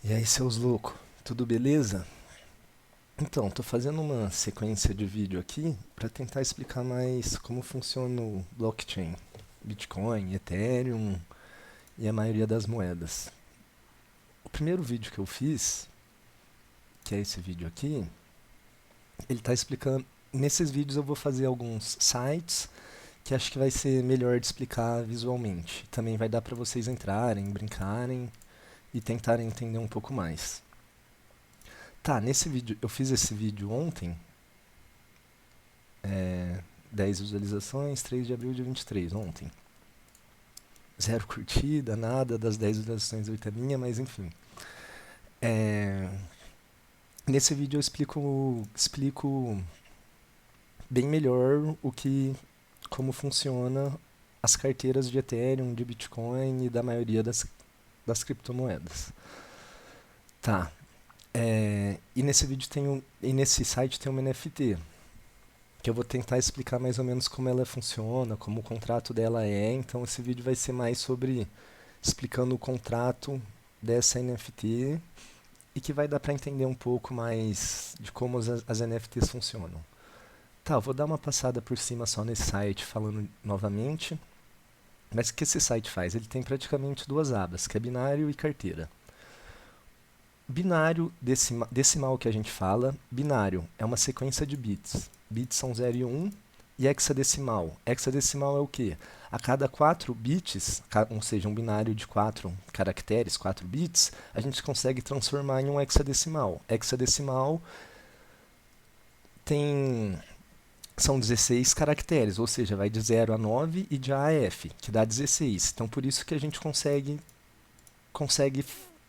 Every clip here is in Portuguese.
E aí, seus loucos, tudo beleza? Então, tô fazendo uma sequência de vídeo aqui para tentar explicar mais como funciona o blockchain, Bitcoin, Ethereum e a maioria das moedas. O primeiro vídeo que eu fiz, que é esse vídeo aqui, ele tá explicando. Nesses vídeos eu vou fazer alguns sites que acho que vai ser melhor de explicar visualmente. Também vai dar para vocês entrarem, brincarem e tentarem entender um pouco mais. Tá, nesse vídeo, eu fiz esse vídeo ontem, é, 10 visualizações, 3 de abril de 23, ontem. Zero curtida, nada, das 10 visualizações, 8 é minha, mas enfim. É, nesse vídeo eu explico bem melhor como funciona as carteiras de Ethereum, de Bitcoin e da maioria das criptomoedas. Tá. E nesse site tem um NFT, que eu vou tentar explicar mais ou menos como ela funciona, como o contrato dela é. Então esse vídeo vai ser mais sobre explicando o contrato dessa NFT e que vai dar para entender um pouco mais de como as NFTs funcionam. Tá, eu vou dar uma passada por cima só nesse site falando novamente. Mas o que esse site faz? Ele tem praticamente duas abas, que é binário e carteira. Binário, decimal que a gente fala, binário é uma sequência de bits. Bits são 0 e 1, e hexadecimal. Hexadecimal é o quê? A cada 4 bits, ou seja, um binário de 4 caracteres, 4 bits, a gente consegue transformar em um hexadecimal. Hexadecimal tem são 16 caracteres, ou seja, vai de 0 a 9 e de A a F, que dá 16. Então por isso que a gente consegue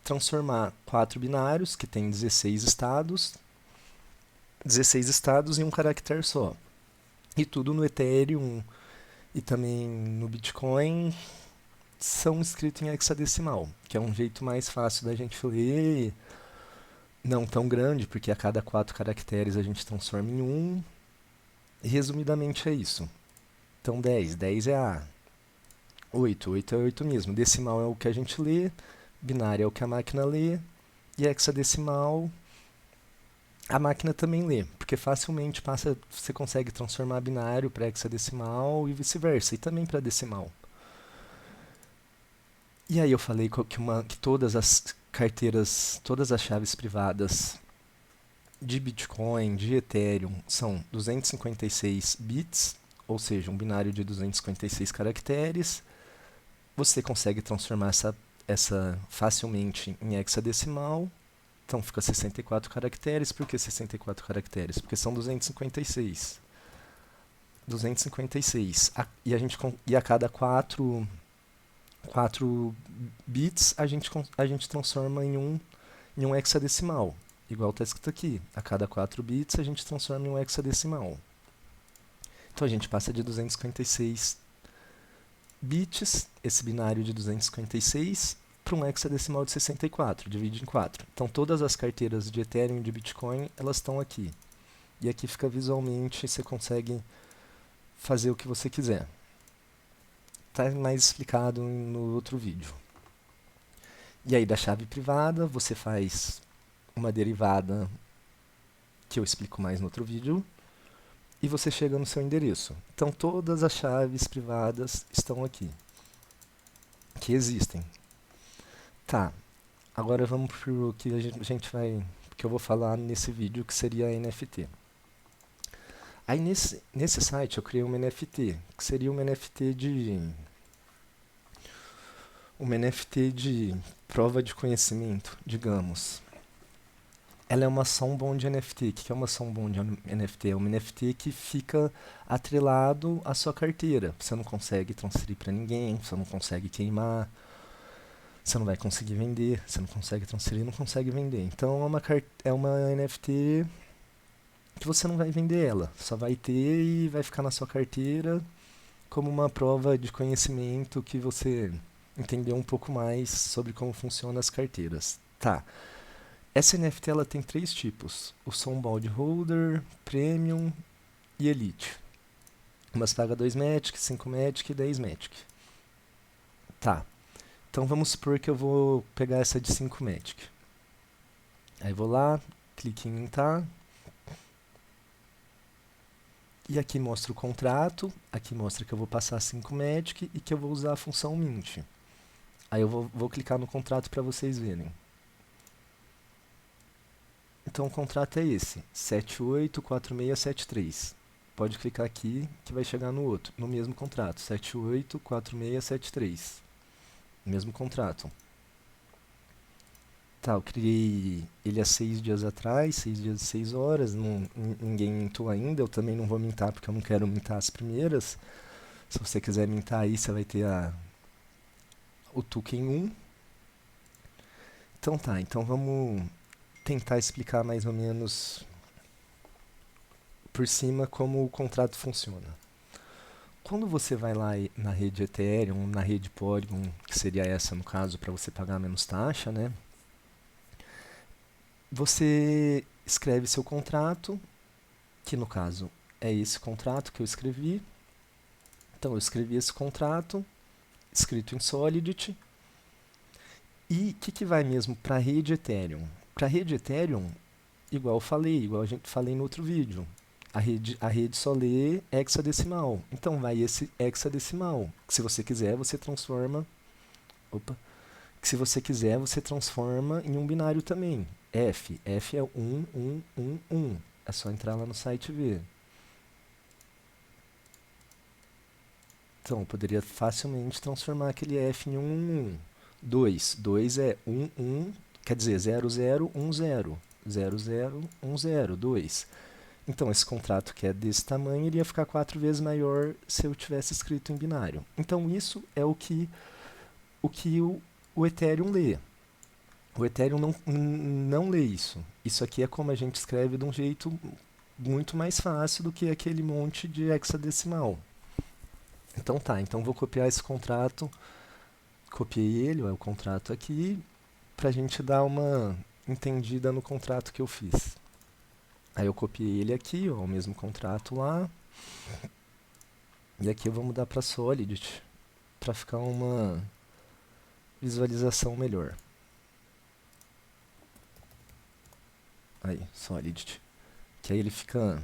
transformar 4 binários, que tem 16 estados em um caractere só. E tudo no Ethereum e também no Bitcoin são escritos em hexadecimal, que é um jeito mais fácil da gente ler, não tão grande, porque a cada 4 caracteres a gente transforma em um. E resumidamente é isso. Então 10 é A. 8 é 8 mesmo. Decimal é o que a gente lê, binário é o que a máquina lê, e hexadecimal a máquina também lê, porque facilmente você consegue transformar binário para hexadecimal e vice-versa, e também para decimal. E aí eu falei que todas as carteiras, todas as chaves privadas de Bitcoin, de Ethereum, são 256 bits, ou seja, um binário de 256 caracteres. Você consegue transformar essa facilmente em hexadecimal. Então fica 64 caracteres. Por que 64 caracteres? Porque são 256. 256. E a cada 4 bits a gente transforma em um hexadecimal. Igual está escrito aqui. A cada 4 bits a gente transforma em um hexadecimal. Então a gente passa de 256 bits, esse binário de 256, para um hexadecimal de 64, divide em 4. Então todas as carteiras de Ethereum e de Bitcoin, elas estão aqui. E aqui fica visualmente, você consegue fazer o que você quiser. Está mais explicado no outro vídeo. E aí da chave privada, você faz uma derivada que eu explico mais no outro vídeo, e você chega no seu endereço. Então todas as chaves privadas estão aqui, que existem. Tá, agora vamos para o que que eu vou falar nesse vídeo, que seria a NFT. Aí nesse site eu criei uma NFT, que seria uma NFT de prova de conhecimento, digamos. Ela é uma Sombond NFT. O que é uma Sombond NFT? É uma NFT que fica atrelado à sua carteira. Você não consegue transferir para ninguém, você não consegue queimar, você não vai conseguir vender, você não consegue transferir, não consegue vender. Então é uma NFT que você não vai vender ela, só vai ter e vai ficar na sua carteira como uma prova de conhecimento que você entendeu um pouco mais sobre como funcionam as carteiras. Tá. Essa NFT ela tem 3 tipos: o Sombond Holder, Premium e Elite. Umas paga 2 Matic, 5 Matic e 10 Matic. Tá. Então vamos supor que eu vou pegar essa de 5 Matic. Aí vou lá, clique em mintar. E aqui mostra o contrato, aqui mostra que eu vou passar 5 magic e que eu vou usar a função mint. Aí eu vou clicar no contrato para vocês verem. Então o contrato é esse, 784673. Pode clicar aqui que vai chegar no outro, no mesmo contrato, 784673. Mesmo contrato. Tá, eu criei ele há 6 dias atrás, 6 dias e 6 horas, ninguém mintou ainda, eu também não vou mintar porque eu não quero mintar as primeiras. Se você quiser mintar aí, você vai ter o token 1. Então tá, então vamos tentar explicar mais ou menos por cima como o contrato funciona. Quando você vai lá na rede Ethereum, na rede Polygon, que seria essa no caso para você pagar menos taxa, né? Você escreve seu contrato, que no caso é esse contrato que eu escrevi. Então eu escrevi esse contrato, escrito em Solidity. E o que vai mesmo para a rede Ethereum? Para a rede Ethereum, igual eu falei, igual a gente falei no outro vídeo, a rede só lê hexadecimal. Então vai esse hexadecimal, que se você quiser você transforma, que se você quiser você transforma em um binário também. F é 1, 1, 1, 1. É só entrar lá no site e ver. Então eu poderia facilmente transformar aquele F em 1, 1, 1. 2 é 1, 1, quer dizer 0, 0, 1, 0. 0, 0, 1, 0, 2. Então, esse contrato que é desse tamanho iria ficar 4 vezes maior se eu tivesse escrito em binário. Então, isso é o que o Ethereum lê. O Ethereum não lê isso. Isso aqui é como a gente escreve de um jeito muito mais fácil do que aquele monte de hexadecimal. Então tá, então vou copiar esse contrato. Copiei ele, o contrato aqui, para a gente dar uma entendida no contrato que eu fiz. Aí eu copiei ele aqui, ó, o mesmo contrato lá. E aqui eu vou mudar para Solidity, para ficar uma visualização melhor. Aí, Solidity. Que aí ele fica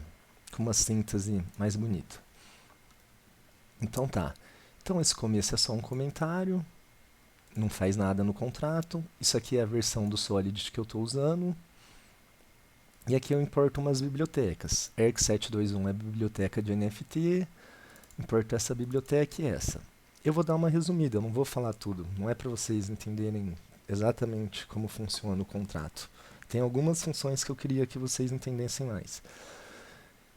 com uma síntese mais bonita. Então tá. Então esse começo é só um comentário. Não faz nada no contrato. Isso aqui é a versão do Solidity que eu estou usando. E aqui eu importo umas bibliotecas. ERC721 é a biblioteca de NFT. Importo essa biblioteca e essa. Eu vou dar uma resumida, eu não vou falar tudo. Não é para vocês entenderem exatamente como funciona o contrato. Tem algumas funções que eu queria que vocês entendessem mais.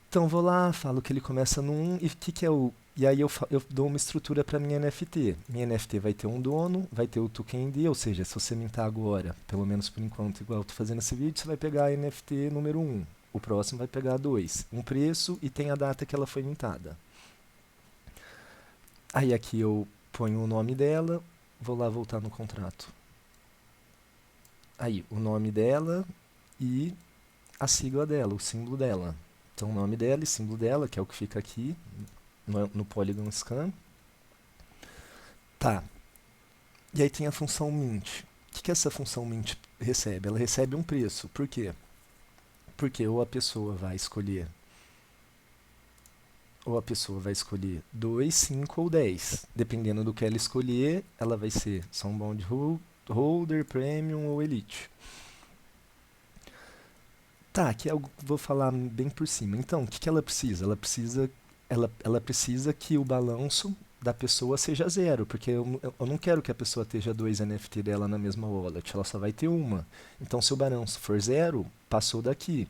Então vou lá, falo que ele começa no 1 e o que é o... E aí eu dou uma estrutura para minha NFT. Minha NFT vai ter um dono, vai ter o token ID, ou seja, se você mintar agora, pelo menos por enquanto, igual eu estou fazendo esse vídeo, você vai pegar a NFT número 1. O próximo vai pegar 2. Um preço e tem a data que ela foi mintada. Aí aqui eu ponho o nome dela, vou lá voltar no contrato. Aí o nome dela e a sigla dela, o símbolo dela. Então o nome dela e símbolo dela, que é o que fica aqui no Polygon Scan. Tá. E aí tem a função mint. O que essa função mint recebe? Ela recebe um preço. Por quê? Porque ou a pessoa vai escolher 2, 5 ou 10. Dependendo do que ela escolher, ela vai ser Sunbound Holder, Premium ou Elite. Tá, aqui eu vou falar bem por cima. Então, o que ela precisa? Ela precisa que o balanço da pessoa seja 0, porque eu não quero que a pessoa esteja 2 NFT dela na mesma wallet, ela só vai ter uma. Então, se o balanço for 0, passou daqui.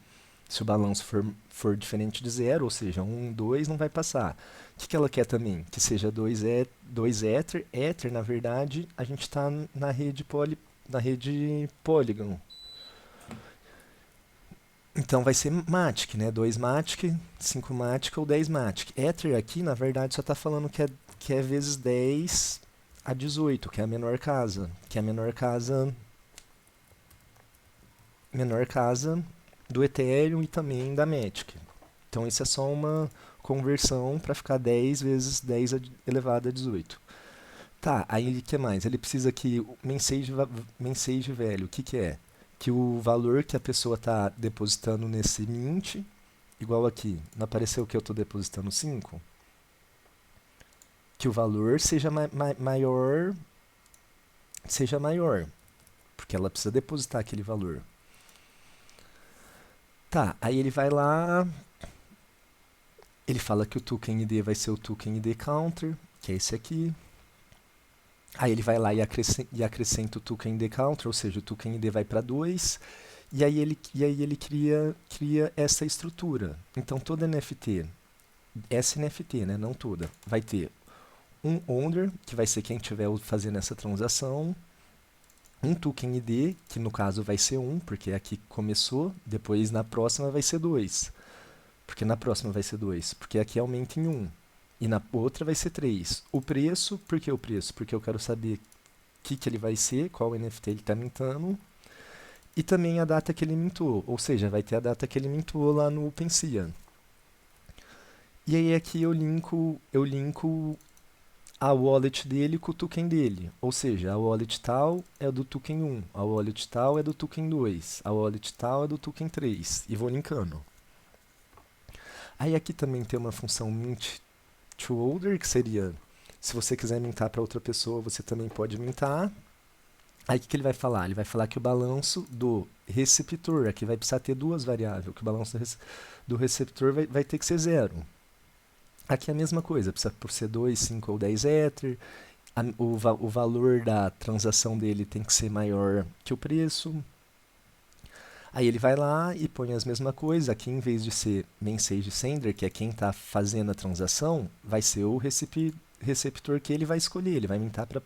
Se o balanço for diferente de 0, ou seja, 1, 2, não vai passar. O que ela quer também? Que seja 2 Ether. Ether, na verdade, a gente está na rede Polygon. Então vai ser Matic, né? 2 Matic, 5 Matic ou 10 Matic. Ether aqui, na verdade, só está falando que é vezes 10 a 18, que é a menor casa. Que é a menor casa do Ethereum e também da Matic. Então isso é só uma conversão para ficar 10 vezes 10 elevado a 18. Tá, aí o que mais? Ele precisa que o mensage velho, o que é? que o valor que a pessoa está depositando nesse mint, igual aqui, não apareceu que eu estou depositando 5? Que o valor seja maior, porque ela precisa depositar aquele valor. Tá, aí ele vai lá, ele fala que o token ID vai ser o token ID counter, que é esse aqui. Aí ele vai lá e acrescenta o token ID counter, ou seja, o token ID vai para 2, e aí ele cria essa estrutura. Então toda NFT, essa NFT, né, não toda, vai ter um owner, que vai ser quem estiver fazendo essa transação, um token ID, que no caso vai ser 1, porque aqui começou, depois na próxima vai ser 2. Porque na próxima vai ser 2, porque aqui aumenta em 1. E na outra vai ser 3. O preço, por que o preço? Porque eu quero saber o que ele vai ser, qual NFT ele está mintando, e também a data que ele mintou, ou seja, vai ter a data que ele mintou lá no OpenSea. E aí aqui eu linko a wallet dele com o token dele, ou seja, a wallet tal é do token 1, a wallet tal é do token 2, a wallet tal é do token 3, e vou linkando. Aí aqui também tem uma função mint to holder, que seria, se você quiser mintar para outra pessoa, você também pode mintar. Aí o que ele vai falar? Ele vai falar que o balanço do receptor, aqui vai precisar ter duas variáveis, que o balanço do receptor vai ter que ser 0. Aqui é a mesma coisa, precisa por ser 2, 5 ou 10 Ether, o valor da transação dele tem que ser maior que o preço. Aí ele vai lá e põe as mesmas coisas. Aqui, em vez de ser message sender, que é quem está fazendo a transação, vai ser o receptor que ele vai escolher. Ele vai mintar para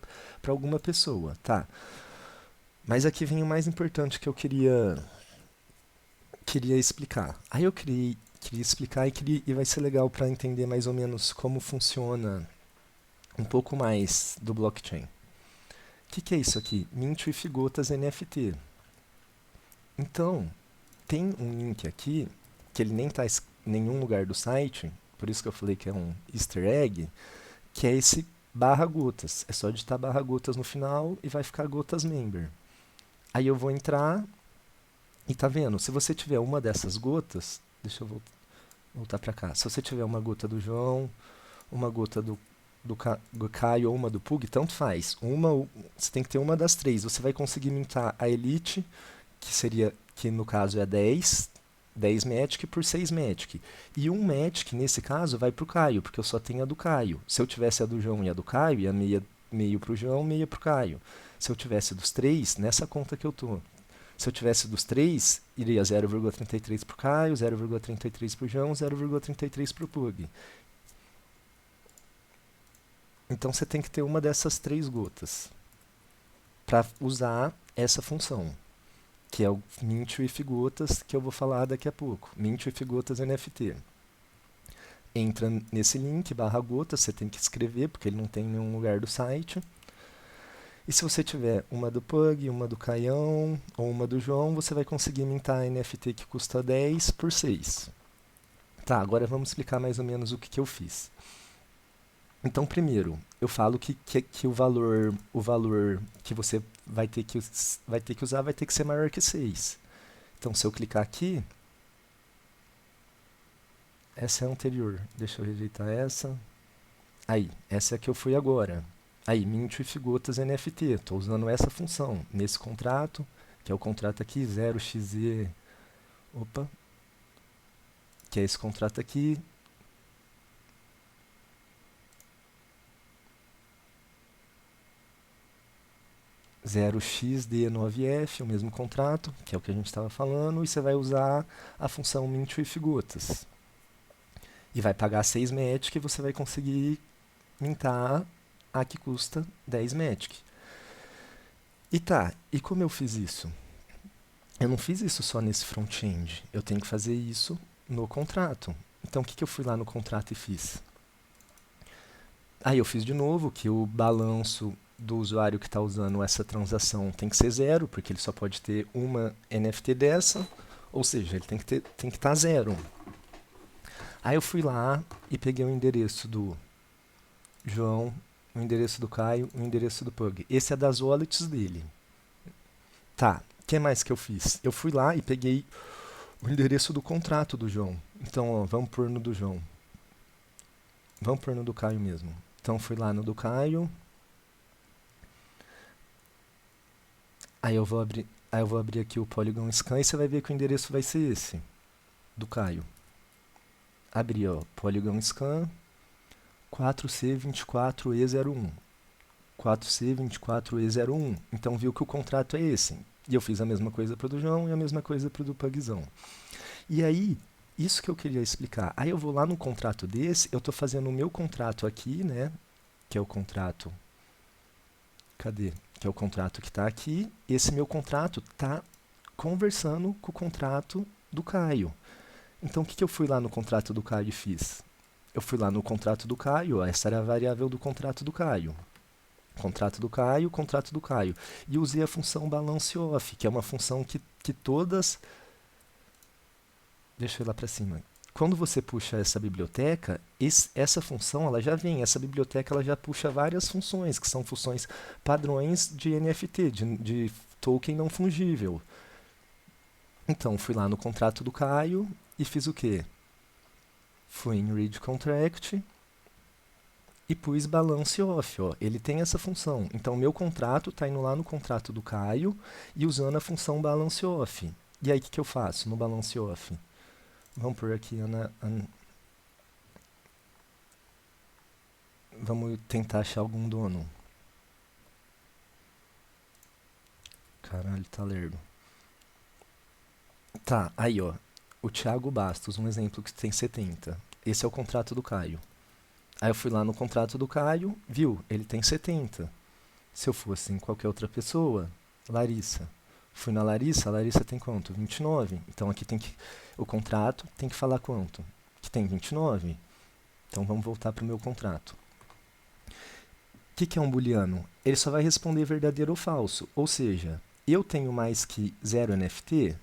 alguma pessoa, tá? Mas aqui vem o mais importante que eu queria explicar. Aí eu queria explicar e vai ser legal para entender mais ou menos como funciona um pouco mais do blockchain. O que é isso aqui? Mint with Gotas NFT. Então, tem um link aqui, que ele nem está em nenhum lugar do site, por isso que eu falei que é um easter egg, que é esse /gotas. É só digitar /gotas no final e vai ficar gotas member. Aí eu vou entrar e tá vendo, se você tiver uma dessas gotas, deixa eu voltar para cá, se você tiver uma gota do João, uma gota do Caio ou uma do Pug, tanto faz. Você tem que ter uma das três. Você vai conseguir mintar a Elite, que no caso é 10 Magic por 6 Magic. E um Magic, nesse caso, vai pro Caio, porque eu só tenho a do Caio. Se eu tivesse a do João e a do Caio, ia meio pro João, meia pro Caio. Se eu tivesse dos três, nessa conta que eu tô, se eu tivesse dos três, iria 0,33 pro Caio, 0,33 pro João, 0,33 pro Pug. Então você tem que ter uma dessas 3 gotas para usar essa função, que é o Mint with Gotas, que eu vou falar daqui a pouco. Mint with Gotas NFT. Entra nesse link, /gotas, você tem que escrever, porque ele não tem em nenhum lugar do site. E se você tiver uma do Pug, uma do Caião ou uma do João, você vai conseguir mintar a NFT que custa 10 por 6. Tá, agora vamos explicar mais ou menos o que eu fiz. Então, primeiro, eu falo que o valor que você vai ter que usar vai ter que ser maior que 6. Então, se eu clicar aqui, essa é a anterior. Deixa eu rejeitar essa. Aí, essa é a que eu fui agora. Aí, Mint with Gotas NFT. Estou usando essa função nesse contrato, que é o contrato aqui, 0xz. Opa. Que é esse contrato aqui. 0xd9f, o mesmo contrato, que é o que a gente estava falando, e você vai usar a função mint with gotas. E vai pagar 6 Magic e você vai conseguir mintar a que custa 10 Magic. E tá, e como eu fiz isso? Eu não fiz isso só nesse front-end, eu tenho que fazer isso no contrato. Então o que eu fui lá no contrato e fiz? Aí eu fiz de novo que o balanço do usuário que está usando essa transação tem que ser 0, porque ele só pode ter uma NFT dessa, ou seja, ele tem que estar 0. Aí eu fui lá e peguei o endereço do João, o endereço do Caio, o endereço do Pug. Esse é das wallets dele. Tá, que mais que eu fiz? Eu fui lá e peguei o endereço do contrato do João. Então, ó, vamos pôr no do João. Vamos pôr no do Caio mesmo. Então, fui lá no do Caio. Aí eu vou abrir aqui o Polygon Scan e você vai ver que o endereço vai ser esse, do Caio. Abri, ó, Polygon Scan 4C24E01. 4C24E01. Então viu que o contrato é esse. E eu fiz a mesma coisa para o do João e a mesma coisa para o do Pugzão. E aí, isso que eu queria explicar. Aí eu vou lá no contrato desse, eu estou fazendo o meu contrato aqui, né? Que é o contrato... Cadê? Que é o contrato que está aqui. Esse meu contrato está conversando com o contrato do Caio. Então, o que eu fui lá no contrato do Caio e fiz? Eu fui lá no contrato do Caio, ó, essa era a variável do contrato do Caio. Contrato do Caio, contrato do Caio. E usei a função balance off, que é uma função que todas... Deixa eu ir lá para cima. Quando você puxa essa biblioteca, essa função ela já vem. Essa biblioteca ela já puxa várias funções, que são funções padrões de NFT, de token não fungível. Então, fui lá no contrato do Caio e fiz o quê? Fui em read contract e pus balance off. Ó. Ele tem essa função. Então, meu contrato está indo lá no contrato do Caio e usando a função balance off. E aí, o que eu faço no balance off? Vamos por aqui, vamos tentar achar algum dono. Caralho, tá lerdo. Tá, aí ó. O Thiago Bastos, um exemplo que tem 70. Esse é o contrato do Caio. Aí eu fui lá no contrato do Caio, viu? Ele tem 70. Se eu fosse em qualquer outra pessoa, Larissa. Fui na Larissa, a Larissa tem quanto? 29. Então aqui tem que... O contrato tem que falar quanto? Que tem 29. Então vamos voltar para o meu contrato. O que é um booleano? Ele só vai responder verdadeiro ou falso. Ou seja, eu tenho mais que 0 NFT?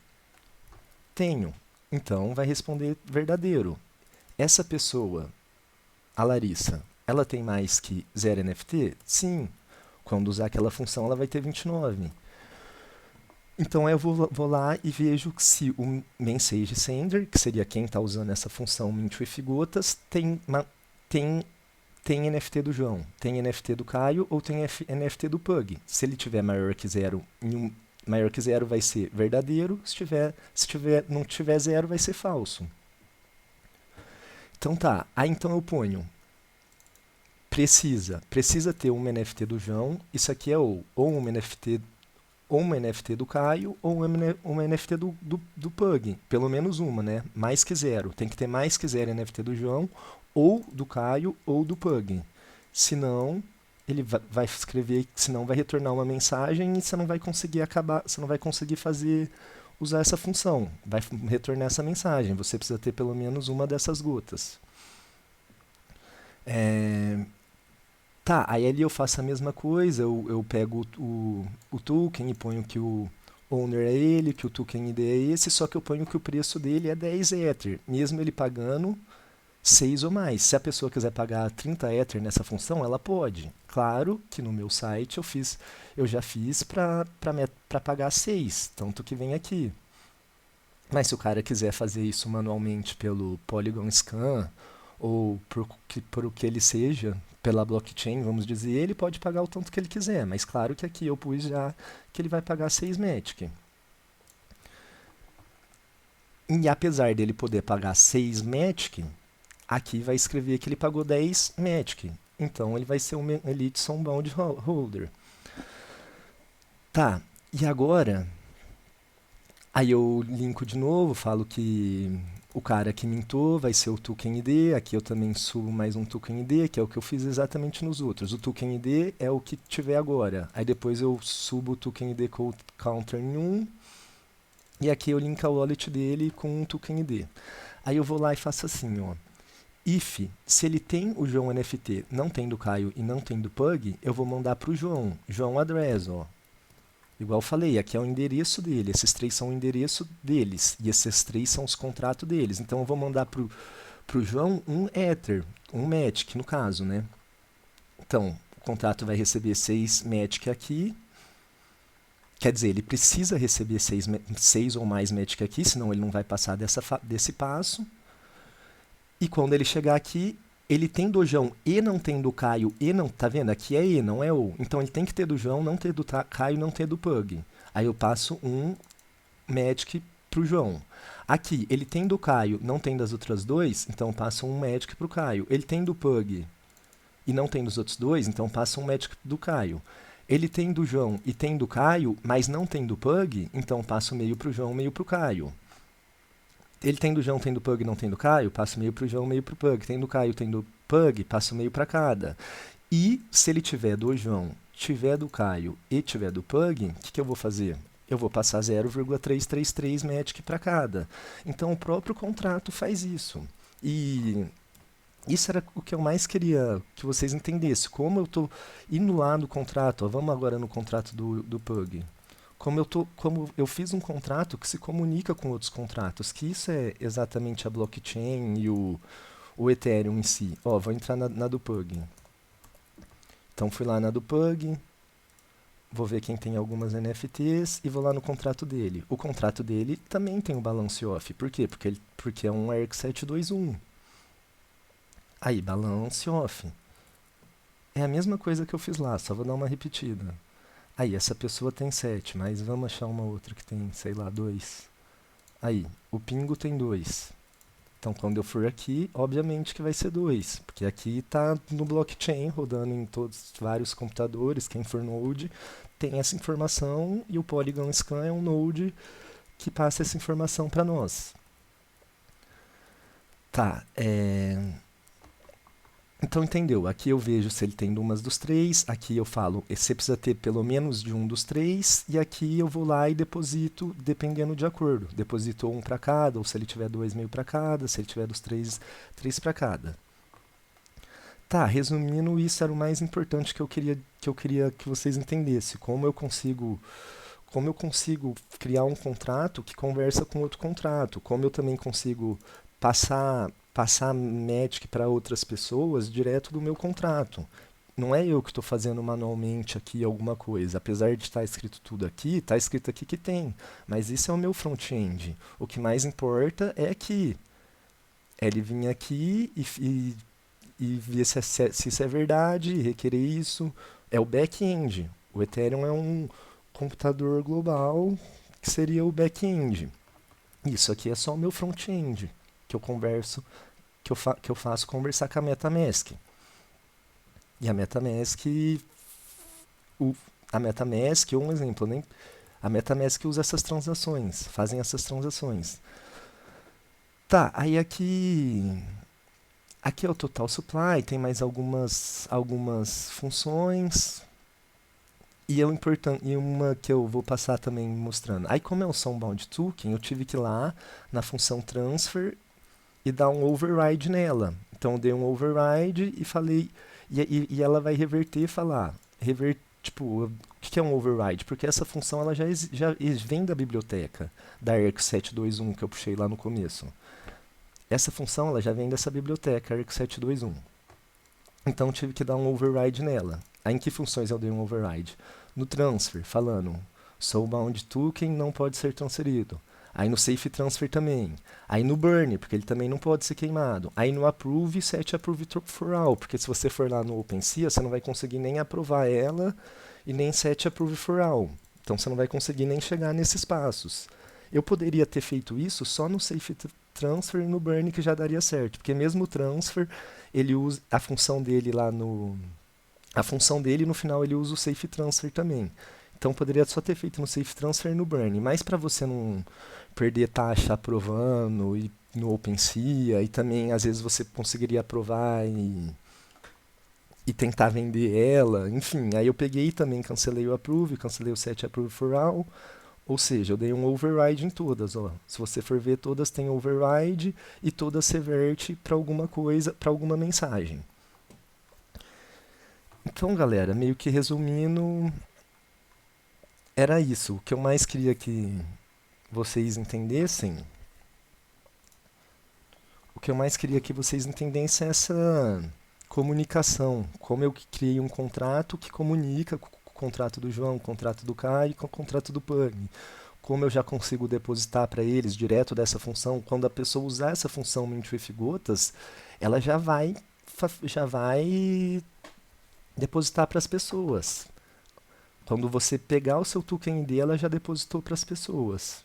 Tenho. Então vai responder verdadeiro. Essa pessoa, a Larissa, ela tem mais que 0 NFT? Sim. Quando usar aquela função, ela vai ter 29. Então eu vou lá e vejo se o message sender, que seria quem está usando essa função mint with gotas, tem NFT do João, tem NFT do Caio ou tem NFT do Pug. Se ele tiver maior que 0, maior que 0 vai ser verdadeiro, se não tiver 0 vai ser falso. Então tá, aí então eu ponho precisa ter um NFT do João, isso aqui é ou um NFT do Caio ou uma NFT do Pug. Pelo menos uma, né? Mais que 0. Tem que ter mais que 0 NFT do João, ou do Caio, ou do Pug. Senão, ele vai escrever, senão vai retornar uma mensagem e você não vai conseguir usar essa função. Vai retornar essa mensagem. Você precisa ter pelo menos uma dessas gotas. Tá, aí ali eu faço a mesma coisa, eu pego o token e ponho que o owner é ele, que o token ID é esse, só que eu ponho que o preço dele é 10 Ether, mesmo ele pagando 6 ou mais. Se a pessoa quiser pagar 30 Ether nessa função, ela pode. Claro que no meu site eu já fiz para pagar 6, tanto que vem aqui. Mas se o cara quiser fazer isso manualmente pelo Polygon Scan, ou por o que ele seja, pela blockchain, vamos dizer, ele pode pagar o tanto que ele quiser, mas claro que aqui eu pus já que ele vai pagar 6 Matic. E apesar dele poder pagar 6 Matic, aqui vai escrever que ele pagou 10 Matic. Então ele vai ser um Elite Sunbound Holder. Tá, e agora... Aí eu linko de novo, falo que o cara que mintou vai ser o token ID, aqui eu também subo mais um token ID, que é o que eu fiz exatamente nos outros. O token ID é o que tiver agora. Aí depois eu subo o token ID counter em 1, e aqui eu linko a wallet dele com um token ID. Aí eu vou lá e faço assim, ó. If, se ele tem o João NFT, não tem do Caio e não tem do Pug, eu vou mandar para o João address, ó. Igual eu falei, aqui é o endereço dele, esses 3 são o endereço deles, e esses 3 são os contratos deles. Então eu vou mandar pro João um Ether, um Matic no caso, né? Então, o contrato vai receber 6 Matic aqui, Quer dizer, ele precisa receber 6 ou mais match aqui, senão ele não vai passar desse passo. E quando ele chegar aqui, ele tem do João e não tem do Caio e não... Tá vendo? Aqui é E, não é O. Então ele tem que ter do João, não ter do Caio, não ter do Pug. Aí eu passo um Magic pro João. Aqui, ele tem do Caio, não tem das outras dois, então eu passo um Magic pro Caio. Ele tem do Pug e não tem dos outros dois, então eu passo um Magic do Caio. Ele tem do João e tem do Caio, mas não tem do Pug, então eu passo meio pro João, meio pro Caio. Ele tem do João, tem do Pug, não tem do Caio, passo meio pro João, meio pro Pug. Tem do Caio, tem do Pug, passo meio para cada. E se ele tiver do João, tiver do Caio e tiver do Pug, o que eu vou fazer? Eu vou passar 0,333 Magic para cada. Então o próprio contrato faz isso. E isso era o que eu mais queria que vocês entendessem. Como eu estou indo lá no contrato, ó, vamos agora no contrato do Pug. Como eu fiz um contrato que se comunica com outros contratos, que isso é exatamente a blockchain e o Ethereum em si. Ó, vou entrar na do Pug. Então fui lá na do Pug, vou ver quem tem algumas NFTs e vou lá no contrato dele. O contrato dele também tem o balance off. Por quê? Porque é um ERC721. Aí, balance off. É a mesma coisa que eu fiz lá, só vou dar uma repetida. Aí, essa pessoa tem 7, mas vamos achar uma outra que tem, sei lá, 2. Aí, o Pingo tem 2. Então, quando eu for aqui, obviamente que vai ser 2, porque aqui está no blockchain, rodando em vários computadores, quem for node tem essa informação e o Polygon Scan é um node que passa essa informação para nós. Tá, então entendeu? Aqui eu vejo se ele tem umas dos 3, aqui eu falo, você precisa ter pelo menos de um dos 3, e aqui eu vou lá e deposito, dependendo de acordo. Deposito um para cada, ou se ele tiver 2, meio para cada, se ele tiver dos 3, 3 para cada. Tá, resumindo, isso era o mais importante que eu queria que vocês entendessem. Como eu consigo criar um contrato que conversa com outro contrato, como eu também consigo passar Magic para outras pessoas direto do meu contrato. Não é eu que estou fazendo manualmente aqui alguma coisa. Apesar de estar escrito tudo aqui, está escrito aqui que tem. Mas isso é o meu front-end. O que mais importa é que ele vir aqui e ver se isso é verdade, requerer isso. É o back-end. O Ethereum é um computador global que seria o back-end. Isso aqui é só o meu front-end que eu converso, que eu faço conversar com a MetaMask. E a MetaMask, um exemplo, né? A MetaMask usa essas transações, fazem essas transações. Tá, aí aqui é o Total Supply, tem mais algumas funções. E uma que eu vou passar também mostrando. Aí como é um Soundbound Token, eu tive que ir lá na função transfer e dar um override nela. Então eu dei um override e falei, e ela vai reverter e falar, tipo, o que é um override? Porque essa função ela já vem da biblioteca da ERC721 que eu puxei lá no começo. Essa função ela já vem dessa biblioteca ERC721. Então eu tive que dar um override nela. Aí em que funções eu dei um override? No transfer, falando, soulbound token não pode ser transferido. Aí no safe transfer também. Aí no burn, porque ele também não pode ser queimado. Aí no approve, set approve for all, porque se você for lá no OpenSea, você não vai conseguir nem aprovar ela e nem set approve for all. Então você não vai conseguir nem chegar nesses passos. Eu poderia ter feito isso só no safe transfer e no burn que já daria certo, porque mesmo o transfer, ele usa a função dele lá no no final ele usa o safe transfer também. Então poderia só ter feito no safe transfer e no burn, mas para você não perder taxa aprovando e no OpenSea, e também às vezes você conseguiria aprovar e tentar vender ela, enfim, aí eu peguei e também cancelei o approve, cancelei o set approve for all, ou seja, eu dei um override em todas, ó. Se você for ver, todas têm override e todas reverte para alguma coisa, para alguma mensagem. Então, galera, meio que resumindo, era isso. O que eu mais queria que vocês entendessem, é essa comunicação. Como eu criei um contrato que comunica contrato do João, o contrato do Caio e com o contrato do Pani. Como eu já consigo depositar para eles direto dessa função, quando a pessoa usar essa função Mint with Gotas, ela já vai depositar para as pessoas. Quando você pegar o seu token ID, ela já depositou para as pessoas.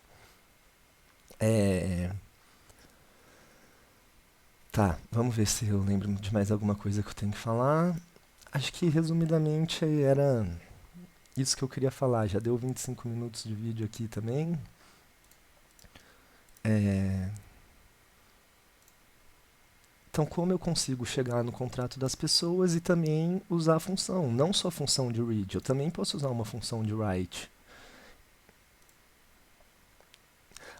Tá, vamos ver se eu lembro de mais alguma coisa que eu tenho que falar. Acho que resumidamente era isso que eu queria falar. Já deu 25 minutos de vídeo aqui também. Então, como eu consigo chegar no contrato das pessoas e também usar a função? Não só a função de read, eu também posso usar uma função de write.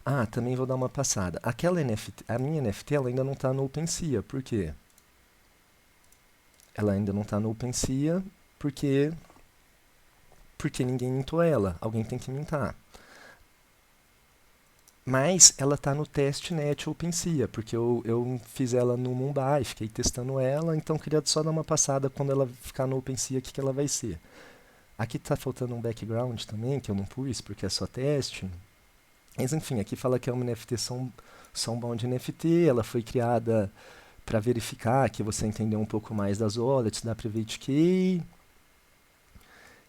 Ah, também vou dar uma passada. Aquela NFT, a minha NFT ela ainda não está no OpenSea. Por quê? Ela ainda não está no OpenSea porque ninguém mintou ela. Alguém tem que mintar. Mas ela está no testnet OpenSea, porque eu fiz ela no Mumbai, fiquei testando ela, então queria só dar uma passada quando ela ficar no OpenSea, o que ela vai ser. Aqui está faltando um background também, que eu não pus, porque é só teste. Mas enfim, aqui fala que é uma NFT Soundbound NFT, ela foi criada para verificar que você entendeu um pouco mais das wallets, da Private Key,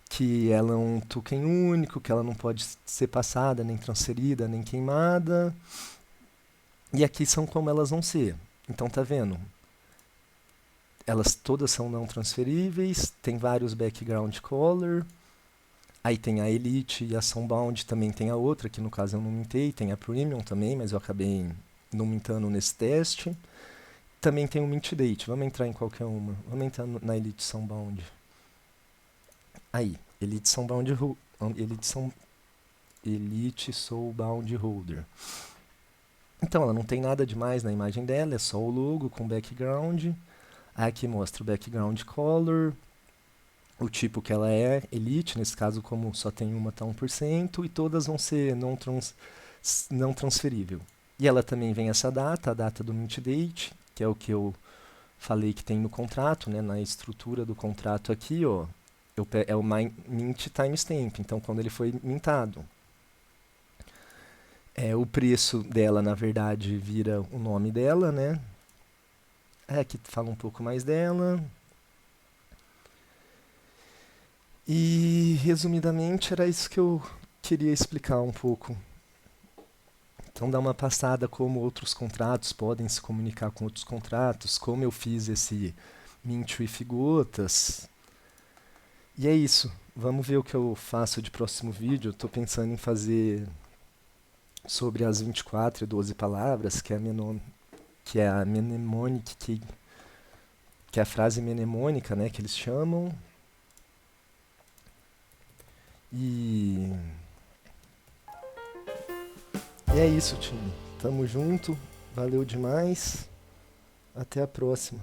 que ela é um token único, que ela não pode ser passada, nem transferida, nem queimada. E aqui são como elas vão ser. Então tá vendo? Elas todas são não transferíveis, tem vários background color. Aí tem a Elite e a Soundbound, também tem a outra, que no caso eu não mintei, tem a Premium também, mas eu acabei não mintando nesse teste. Também tem o Mint Date, vamos entrar em qualquer uma. Vamos entrar na Elite Soundbound. Aí, Elite Soundbound Elite Soulbound Holder. Então, ela não tem nada demais na imagem dela, é só o logo com background. Aqui mostra o background color, o tipo que ela é, Elite, nesse caso como só tem uma tá 1%, e todas vão ser não transferível. E ela também vem essa data, a data do mint date, que é o que eu falei que tem no contrato, né, na estrutura do contrato aqui, ó, é o mint timestamp, então quando ele foi mintado. O preço dela, na verdade, vira o nome dela, né? Aqui fala um pouco mais dela. E, resumidamente, era isso que eu queria explicar um pouco. Então, dá uma passada como outros contratos podem se comunicar com outros contratos, como eu fiz esse Mint with Gotas. E é isso. Vamos ver o que eu faço de próximo vídeo. Estou pensando em fazer sobre as 24 e 12 palavras, que é a mnemonic, que é a frase mnemônica, né, que eles chamam. E é isso, time. Tamo junto. Valeu demais. Até a próxima.